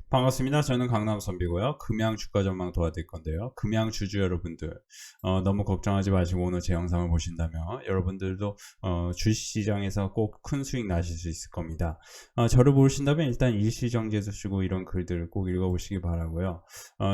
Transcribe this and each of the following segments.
반갑습니다. 저는 강남 선비고요. 금양 주가 전망 도와드릴 건데요. 금양 주주 여러분들 너무 걱정하지 마시고 오늘 제 영상을 보신다면 여러분들도 주식시장에서 꼭 큰 수익 나실 수 있을 겁니다. 저를 보신다면 일단 일시정지 두시고 이런 글들을 꼭 읽어보시기 바라고요.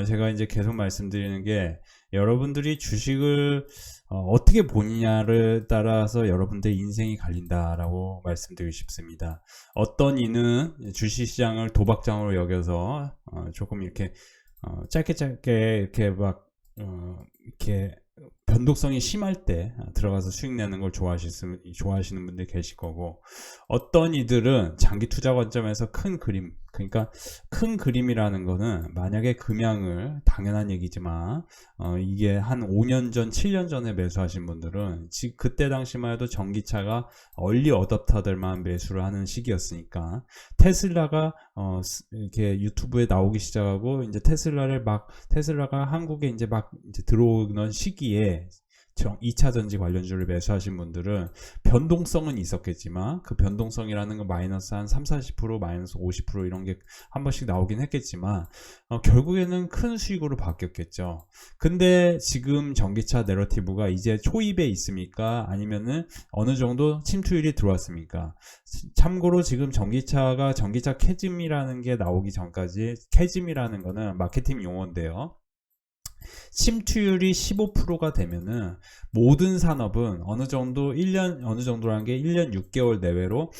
제가 이제 계속 말씀드리는 게 여러분들이 주식을 어떻게 보느냐를 따라서 여러분들의 인생이 갈린다라고 말씀드리고 싶습니다. 어떤 이는 주식시장을 도박장으로 여겨서 조금 이렇게 짧게 이렇게 막 이렇게 변동성이 심할 때 들어가서 수익 내는 걸 좋아하시는 분들이 계실 거고, 어떤 이들은 장기 투자 관점에서 큰 그림, 그러니까 큰 그림이라는 거는 만약에 금양을, 당연한 얘기지만 이게 한 5년 전 7년 전에 매수하신 분들은 그때 당시만 해도 전기차가 얼리 어댑터들만 매수를 하는 시기였으니까, 테슬라가 이렇게 유튜브에 나오기 시작하고 이제 테슬라가 한국에 이제 들어오는 시기에 2차 전지 관련주를 매수하신 분들은 변동성은 있었겠지만, 그 변동성이라는 건 마이너스 한 30-40%, 마이너스 50% 이런 게 한 번씩 나오긴 했겠지만 결국에는 큰 수익으로 바뀌었겠죠. 근데 지금 전기차 내러티브가 이제 초입에 있습니까? 아니면은 어느 정도 침투율이 들어왔습니까? 참고로 지금 전기차 캐즘이라는 게 나오기 전까지, 캐즘이라는 거는 마케팅 용어인데요, 침투율이 15%가 되면은 모든 산업은 어느 정도라는 게 1년 6개월 내외로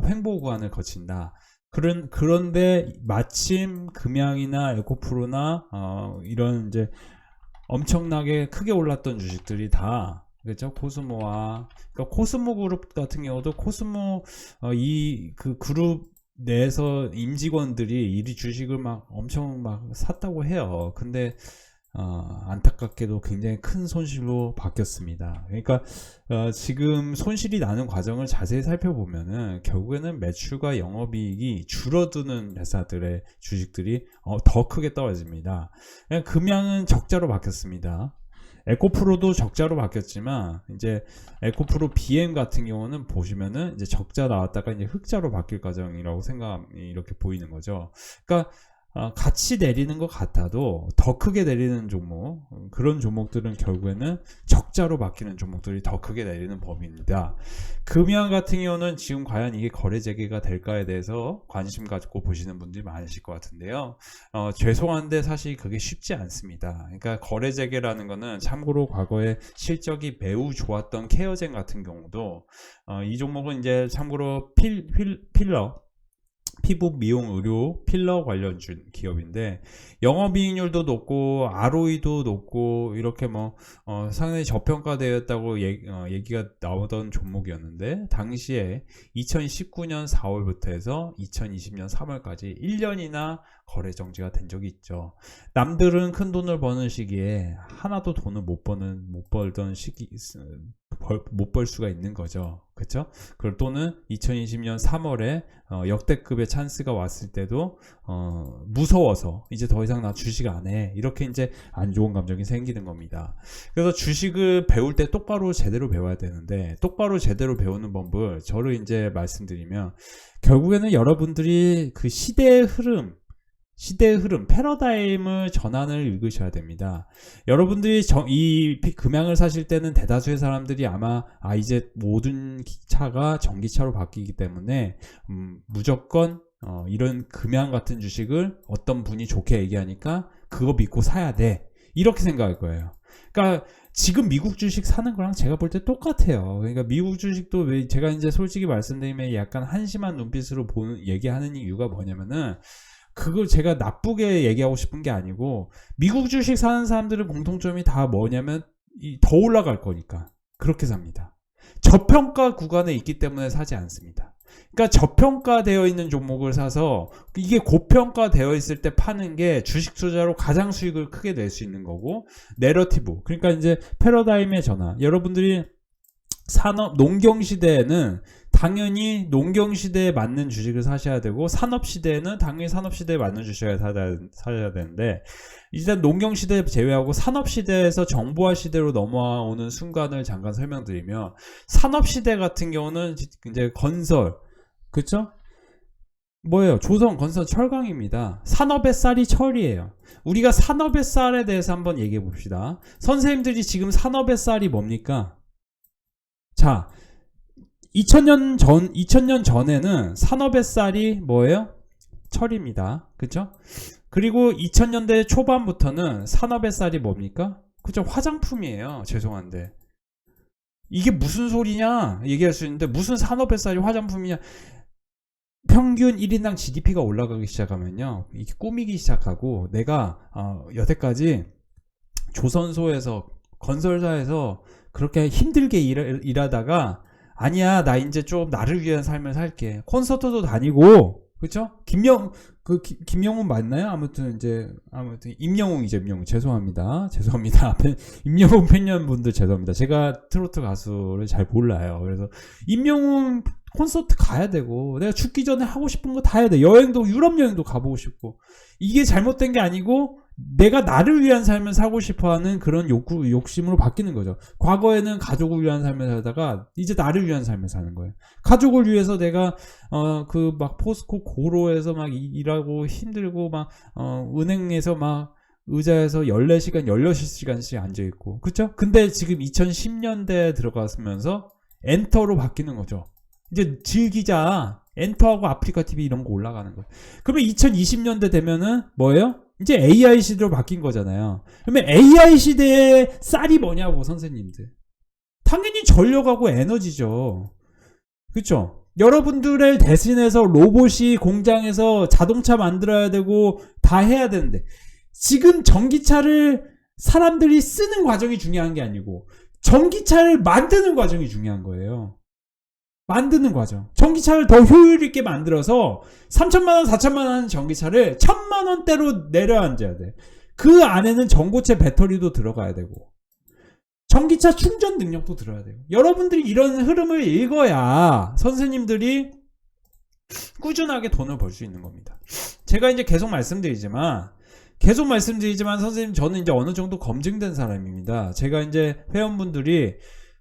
횡보 구간을 거친다. 그런데 마침 금양이나 에코프로나 이런 이제 엄청나게 크게 올랐던 주식들이 다, 그렇죠? 코스모와, 그러니까 코스모 그룹 같은 경우도 코스모 그 그룹 내에서 임직원들이 이 주식을 막 엄청 막 샀다고 해요. 근데 안타깝게도 굉장히 큰 손실로 바뀌었습니다. 그러니까 지금 손실이 나는 과정을 자세히 살펴보면은 결국에는 매출과 영업이익이 줄어드는 회사들의 주식들이 더 크게 떨어집니다. 금양은 적자로 바뀌었습니다. 에코프로도 적자로 바뀌었지만, 이제 에코프로 BM 같은 경우는 보시면은 이제 적자 나왔다가 이제 흑자로 바뀔 과정이라고 이렇게 보이는 거죠. 그러니까 같이 내리는 것 같아도 더 크게 내리는 종목, 그런 종목들은 결국에는 적자로 바뀌는 종목들이 더 크게 내리는 범위입니다. 금양 같은 경우는 지금 과연 이게 거래 재개가 될까에 대해서 관심 갖고 보시는 분들이 많으실 것 같은데요. 죄송한데 사실 그게 쉽지 않습니다. 그러니까 거래 재개라는 거는, 참고로 과거에 실적이 매우 좋았던 케어젠 같은 경우도 이 종목은 이제 참고로 필러, 피부 미용 의료 필러 관련 기업인데, 영업이익률도 높고 ROE도 높고 이렇게 상당히 저평가되었다고 얘기가 나오던 종목이었는데, 당시에 2019년 4월부터 해서 2020년 3월까지 1년이나 거래 정지가 된 적이 있죠. 남들은 큰 돈을 버는 시기에 하나도 돈을 못 벌던 시기, 못 벌 수가 있는 거죠. 그렇죠? 그걸 또는 2020년 3월에 역대급의 찬스가 왔을 때도 무서워서 이제 더 이상 나 주식 안 해, 이렇게 이제 안 좋은 감정이 생기는 겁니다. 그래서 주식을 배울 때 똑바로 제대로 배워야 되는데, 똑바로 제대로 배우는 법을 저를 이제 말씀드리면, 결국에는 여러분들이 그 시대의 흐름, 패러다임을 전환을 읽으셔야 됩니다. 여러분들이 이 금양을 사실 때는 대다수의 사람들이 아마 이제 모든 차가 전기차로 바뀌기 때문에 무조건 이런 금양 같은 주식을 어떤 분이 좋게 얘기하니까 그거 믿고 사야 돼, 이렇게 생각할 거예요. 그러니까 지금 미국 주식 사는 거랑 제가 볼 때 똑같아요. 그러니까 미국 주식도, 왜 제가 이제 솔직히 말씀드리면 약간 한심한 눈빛으로 얘기하는 이유가 뭐냐면은, 그걸 제가 나쁘게 얘기하고 싶은 게 아니고, 미국 주식 사는 사람들의 공통점이 다 뭐냐면 더 올라갈 거니까 그렇게 삽니다. 저평가 구간에 있기 때문에 사지 않습니다. 그러니까 저평가되어 있는 종목을 사서 이게 고평가되어 있을 때 파는 게 주식 투자로 가장 수익을 크게 낼 수 있는 거고, 내러티브, 그러니까 이제 패러다임의 전환. 여러분들이 농경 시대에는 당연히 농경 시대에 맞는 주식을 사셔야 되고, 산업 시대에는 당연히 산업 시대에 맞는 주식을 사셔야 되는데, 일단 농경 시대 제외하고 산업 시대에서 정보화 시대로 넘어오는 순간을 잠깐 설명드리면, 산업 시대 같은 경우는 이제 건설, 그렇죠? 뭐예요? 조선, 건설, 철강입니다. 산업의 쌀이 철이에요. 우리가 산업의 쌀에 대해서 한번 얘기해 봅시다. 선생님들이 지금 산업의 쌀이 뭡니까? 자, 2000년 전에는 산업의 쌀이 뭐예요? 철입니다. 그쵸? 그리고 2000년대 초반부터는 산업의 쌀이 뭡니까? 그죠? 화장품이에요. 죄송한데. 이게 무슨 소리냐? 얘기할 수 있는데, 무슨 산업의 쌀이 화장품이냐? 평균 1인당 GDP가 올라가기 시작하면요, 이게 꾸미기 시작하고, 내가 여태까지 조선소에서, 건설사에서 그렇게 힘들게 일하다가, 아니야, 나 이제 좀 나를 위한 삶을 살게. 콘서트도 다니고, 그쵸? 김영훈 맞나요? 아무튼 임영웅이죠, 임영웅. 죄송합니다. 앞에 임영웅 팬분들 죄송합니다. 제가 트로트 가수를 잘 몰라요. 그래서 임영웅 콘서트 가야 되고, 내가 죽기 전에 하고 싶은 거 다 해야 돼. 여행도, 유럽 여행도 가보고 싶고. 이게 잘못된 게 아니고, 내가 나를 위한 삶을 살고 싶어 하는 그런 욕심으로 바뀌는 거죠. 과거에는 가족을 위한 삶을 살다가, 이제 나를 위한 삶을 사는 거예요. 가족을 위해서 내가, 포스코 고로에서 막 일하고 힘들고, 은행에서 의자에서 14시간, 16시간씩 앉아있고. 그쵸? 근데 지금 2010년대에 들어가면서 엔터로 바뀌는 거죠. 이제 즐기자. 엔터하고 아프리카 TV 이런 거 올라가는 거예요. 그러면 2020년대 되면은 뭐예요? 이제 AI 시대로 바뀐 거잖아요. 그러면 AI 시대의 쌀이 뭐냐고, 선생님들. 당연히 전력하고 에너지죠. 그쵸? 여러분들을 대신해서 로봇이 공장에서 자동차 만들어야 되고 다 해야 되는데, 지금 전기차를 사람들이 쓰는 과정이 중요한 게 아니고 전기차를 만드는 과정이 중요한 거예요. 만드는 과정. 전기차를 더 효율 있게 만들어서 3천만원, 4천만원 전기차를 1,000만원대로 내려앉아야 돼. 그 안에는 전고체 배터리도 들어가야 되고, 전기차 충전 능력도 들어야 돼요. 여러분들이 이런 흐름을 읽어야 선생님들이 꾸준하게 돈을 벌 수 있는 겁니다. 제가 이제 계속 말씀드리지만 선생님, 저는 이제 어느 정도 검증된 사람입니다. 제가 이제 회원분들이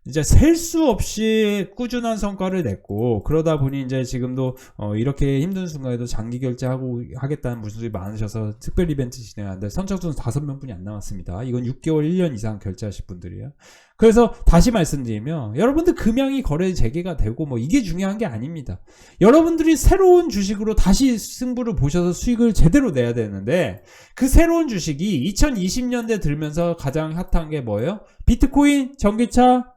이제 셀 수 없이 꾸준한 성과를 냈고, 그러다 보니 이제 지금도 이렇게 힘든 순간에도 장기 결제하고 하겠다는 분들이 많으셔서 특별 이벤트 진행하는데 선착순 5명뿐이 안 남았습니다. 이건 6개월 1년 이상 결제하실 분들이에요. 그래서 다시 말씀드리면, 여러분들 금양이 거래 재개가 되고 이게 중요한 게 아닙니다. 여러분들이 새로운 주식으로 다시 승부를 보셔서 수익을 제대로 내야 되는데, 그 새로운 주식이 2020년대 들면서 가장 핫한 게 뭐예요? 비트코인, 전기차,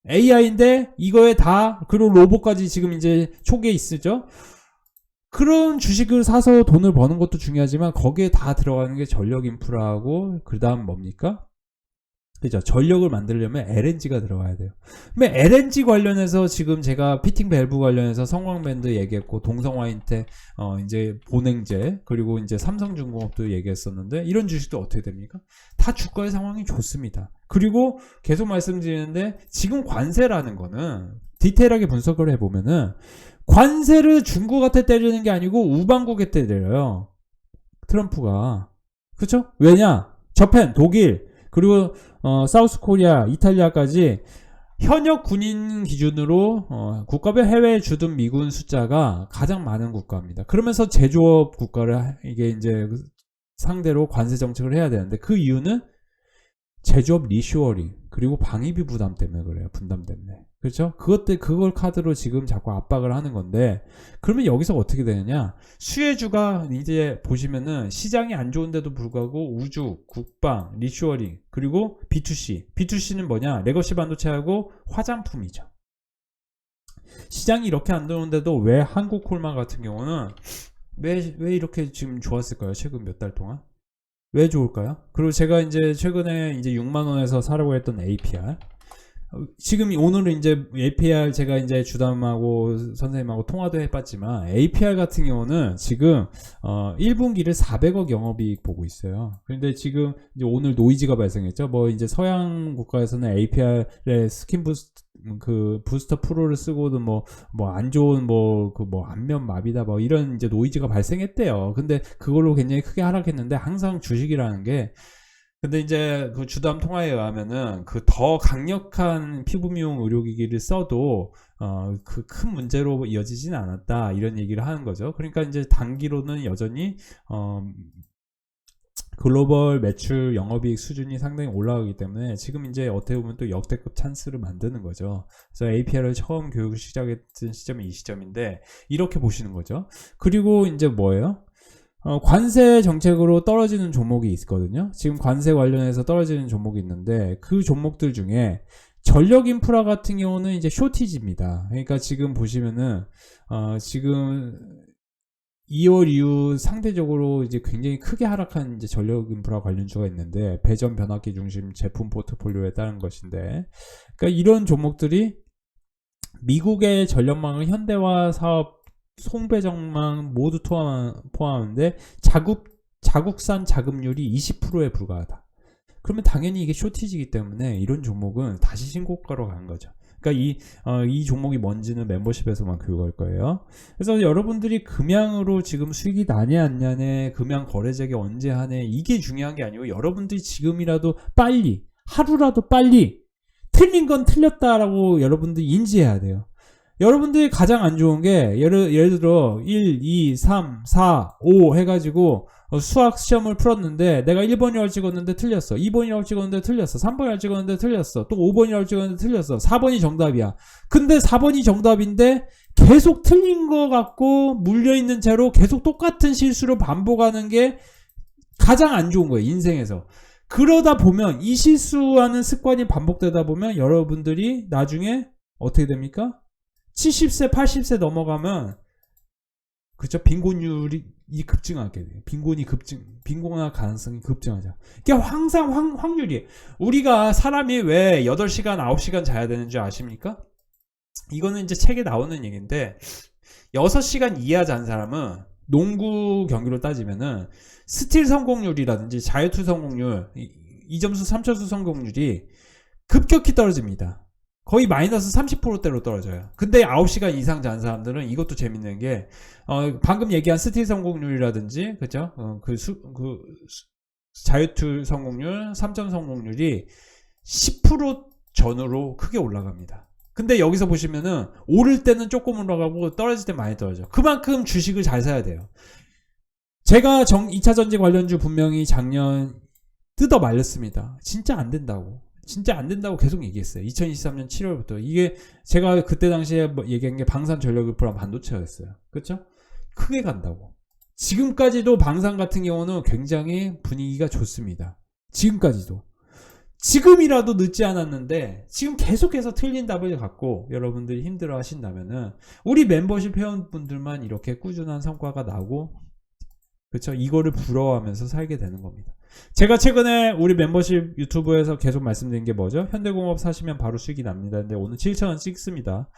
AI인데 이거에 다, 그리고 로봇까지 지금 이제 초기에 있으죠. 그런 주식을 사서 돈을 버는 것도 중요하지만 거기에 다 들어가는 게 전력 인프라하고, 그 다음 뭡니까? 그죠? 전력을 만들려면 LNG가 들어가야 돼요. 근데 LNG 관련해서 지금 제가 피팅 밸브 관련해서 성광밴드 얘기했고, 동성화인테 이제 보냉제, 그리고 이제 삼성중공업도 얘기했었는데, 이런 주식도 어떻게 됩니까? 다 주가의 상황이 좋습니다. 그리고 계속 말씀드리는데, 지금 관세라는 거는 디테일하게 분석을 해보면은, 관세를 중국한테 때리는 게 아니고 우방국에 때려요, 트럼프가. 그쵸? 왜냐? 저펜, 독일, 그리고 사우스 코리아, 이탈리아까지 현역 군인 기준으로 국가별 해외에 주둔 미군 숫자가 가장 많은 국가입니다. 그러면서 제조업 국가를 이게 이제 상대로 관세 정책을 해야 되는데, 그 이유는 제조업 리쇼어링, 그리고 방위비 부담 때문에 그래요. 분담 때문에. 그렇죠? 그걸 카드로 지금 자꾸 압박을 하는 건데, 그러면 여기서 어떻게 되느냐? 수혜주가 이제 보시면은 시장이 안 좋은데도 불구하고 우주, 국방, 리쇼어링, 그리고 B2C. B2C는 뭐냐? 레거시 반도체하고 화장품이죠. 시장이 이렇게 안 좋은데도 왜 한국 콜마 같은 경우는 왜 이렇게 지금 좋았을까요? 최근 몇 달 동안? 왜 좋을까요? 그리고 제가 이제 최근에 이제 6만원에서 사려고 했던 APR, 지금 오늘은 이제 APR 제가 이제 주담하고 선생님하고 통화도 해봤지만, APR 같은 경우는 지금 1분기를 400억 영업이익 보고 있어요. 그런데 지금 이제 오늘 노이즈가 발생했죠. 이제 서양 국가에서는 APR의 스킨 부스터 프로를 쓰고도 안 좋은 안면 마비다 이런 이제 노이즈가 발생했대요. 근데 그걸로 굉장히 크게 하락했는데, 항상 주식이라는 게 근데 이제 그 주담 통화에 의하면은 그 더 강력한 피부 미용 의료기기를 써도 그 큰 문제로 이어지진 않았다 이런 얘기를 하는 거죠. 그러니까 이제 단기로는 여전히 글로벌 매출 영업이익 수준이 상당히 올라가기 때문에 지금 이제 어떻게 보면 또 역대급 찬스를 만드는 거죠. 그래서 APL을 처음 교육을 시작했던 시점이 이 시점인데 이렇게 보시는 거죠. 그리고 이제 뭐예요? 관세 정책으로 떨어지는 종목이 있거든요. 지금 관세 관련해서 떨어지는 종목이 있는데 그 종목들 중에 전력 인프라 같은 경우는 이제 쇼티지입니다. 그러니까 지금 보시면은 지금 2월 이후 상대적으로 이제 굉장히 크게 하락한 이제 전력 인프라 관련주가 있는데 배전 변압기 중심 제품 포트폴리오에 따른 것인데, 그러니까 이런 종목들이 미국의 전력망을 현대화 사업 송배전망 모두 포함하는데 자국산 자급률이 20%에 불과하다. 그러면 당연히 이게 쇼티지이기 때문에 이런 종목은 다시 신고가로 가는 거죠. 그러니까 이 종목이 뭔지는 멤버십에서만 교육할 거예요. 그래서 여러분들이 금양으로 지금 수익이 나냐 안 나냐, 금양 거래액이 언제 하네, 이게 중요한 게 아니고 여러분들이 지금이라도 빨리, 하루라도 빨리 틀린 건 틀렸다라고 여러분들이 인지해야 돼요. 여러분들이 가장 안 좋은 게 예를 들어 1, 2, 3, 4, 5 해가지고 수학 시험을 풀었는데 내가 1번이라고 찍었는데 틀렸어, 2번이라고 찍었는데 틀렸어, 3번이라고 찍었는데 틀렸어, 또 5번이라고 찍었는데 틀렸어, 4번이 정답이야. 근데 4번이 정답인데 계속 틀린 거 같고 물려있는 채로 계속 똑같은 실수를 반복하는 게 가장 안 좋은 거예요, 인생에서. 그러다 보면 이 실수하는 습관이 반복되다 보면 여러분들이 나중에 어떻게 됩니까? 70세, 80세 넘어가면, 그쵸? 빈곤율이 급증하게 돼요. 빈곤할 가능성이 급증하죠. 그러니까 항상 확률이에요. 우리가 사람이 왜 8시간, 9시간 자야 되는 줄 아십니까? 이거는 이제 책에 나오는 얘기인데, 6시간 이하 잔 사람은 농구 경기로 따지면은 스틸 성공률이라든지 자유투 성공률, 2점수, 3점수 성공률이 급격히 떨어집니다. 거의 마이너스 30%대로 떨어져요. 근데 9시간 이상 잔 사람들은 이것도 재밌는 게 방금 얘기한 스틸 성공률이라든지 그죠? 자유투 성공률, 3점 성공률이 10% 전후로 크게 올라갑니다. 근데 여기서 보시면은 오를 때는 조금 올라가고 떨어질 때 많이 떨어져. 그만큼 주식을 잘 사야 돼요. 제가 2차 전지 관련주 분명히 작년 뜯어 말렸습니다. 진짜 안 된다고. 진짜 안 된다고 계속 얘기했어요. 2023년 7월부터. 이게 제가 그때 당시에 얘기한 게 방산전력인프라 반도체였어요. 그렇죠? 크게 간다고. 지금까지도 방산 같은 경우는 굉장히 분위기가 좋습니다. 지금까지도. 지금이라도 늦지 않았는데 지금 계속해서 틀린 답을 갖고 여러분들이 힘들어 하신다면은 우리 멤버십 회원분들만 이렇게 꾸준한 성과가 나고, 그렇죠? 이거를 부러워하면서 살게 되는 겁니다. 제가 최근에 우리 멤버십 유튜브에서 계속 말씀드린 게 뭐죠? 현대공업 사시면 바로 수익이 납니다. 근데 오늘 7,000원 찍습니다.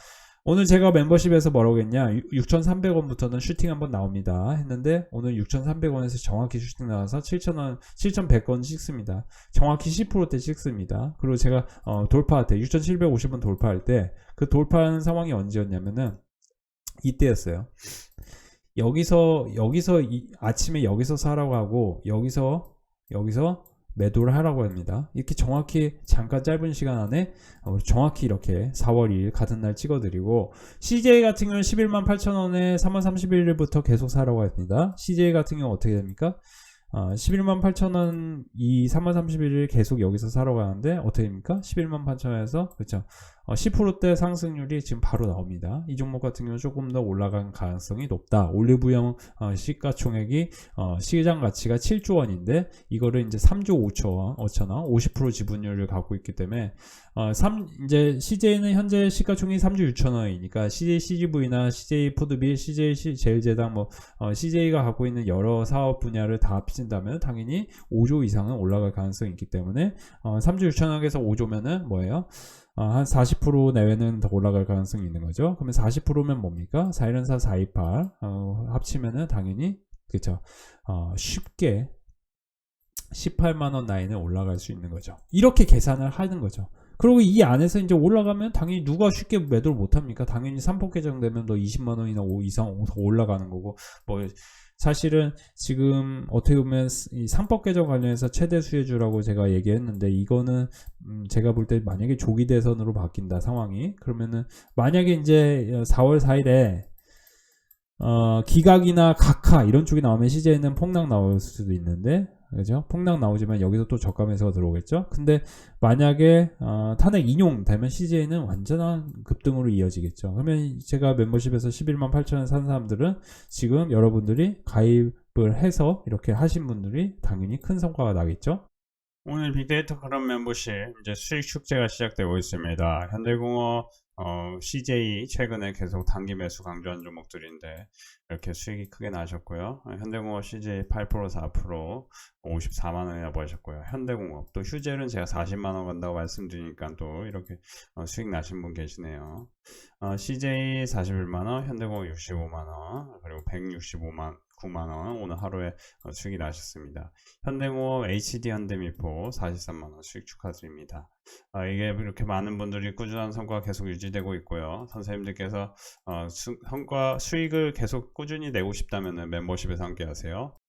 오늘 제가 멤버십에서 뭐라고 했냐? 6,300원부터는 슈팅 한번 나옵니다 했는데 오늘 6,300원에서 정확히 슈팅 나와서 7,000원, 7,100원 찍습니다. 정확히 10%대 찍습니다. 그리고 제가 돌파할 때 6,750원 돌파할 때 그 돌파하는 상황이 언제였냐면은 이때였어요. 여기서 아침에 여기서 사라고 하고 여기서 매도를 하라고 합니다. 이렇게 정확히 잠깐 짧은 시간 안에 정확히 이렇게 4월 2일 같은 날 찍어드리고, CJ 같은 경우는 11만 8천원에 3월 31일부터 계속 사라고 합니다. CJ 같은 경우 어떻게 됩니까? 11만 8천원 이 3월 31일 계속 여기서 사러 가는데 어떻게 됩니까? 11만 8천원에서 그쵸? 10%대 상승률이 지금 바로 나옵니다. 이 종목 같은 경우는 조금 더 올라간 가능성이 높다. 올리브영 시가총액이 시장 가치가 7조 원인데 이거를 이제 3조 5천원 50% 지분율을 갖고 있기 때문에 이제 CJ는 현재 시가총액이 3조 6천원이니까 CJ CGV나 CJ 푸드빌, CJ 제일제당 CJ가 갖고 있는 여러 사업 분야를 다 합친다면 당연히 5조 이상은 올라갈 가능성이 있기 때문에 3조 6천원에서 5조면은 뭐예요? 한 40% 내외는 더 올라갈 가능성이 있는 거죠. 그러면 40%면 뭡니까? 414, 428 합치면은 당연히 그쵸? 쉽게 18만원 라인에 올라갈 수 있는 거죠. 이렇게 계산을 하는 거죠. 그리고 이 안에서 이제 올라가면 당연히 누가 쉽게 매도를 못합니까? 당연히 3폭 개정되면 너 20만원이나 이상 올라가는 거고, 사실은 지금 어떻게 보면 이 상법 개정 관련해서 최대 수혜주라고 제가 얘기했는데 이거는 제가 볼 때 만약에 조기 대선으로 바뀐다 상황이 그러면은 만약에 이제 4월 4일에 기각이나 각하 이런 쪽이 나오면 CJ는 폭락 나올 수도 있는데 그죠? 폭락 나오지만 여기서 또 저가 매수가 들어오겠죠? 근데 만약에 탄핵 인용 되면 CJ는 완전한 급등으로 이어지겠죠. 그러면 제가 멤버십에서 11만 8천원 산 사람들은 지금 여러분들이 가입을 해서 이렇게 하신 분들이 당연히 큰 성과가 나겠죠? 오늘 빅데이터 클럽 멤버십 이제 수익 축제가 시작되고 있습니다. 현대공업, CJ 최근에 계속 단기 매수 강조한 종목들인데 이렇게 수익이 크게 나셨고요. 현대공업 CJ 8% 4% 54만원이나 버셨고요. 현대공업 또 휴젤은 제가 40만원 간다고 말씀드리니까 또 이렇게 수익 나신 분 계시네요. CJ 41만원, 현대공업 65만원, 그리고 9만원 오늘 하루에 수익이 나셨습니다. 현대공업 HD 현대미포 43만원 수익 축하드립니다. 이게 이렇게 많은 분들이 꾸준한 성과가 계속 유지되고 있고요. 선생님들께서 수익을 계속 꾸준히 내고 싶다면 멤버십에서 함께 하세요.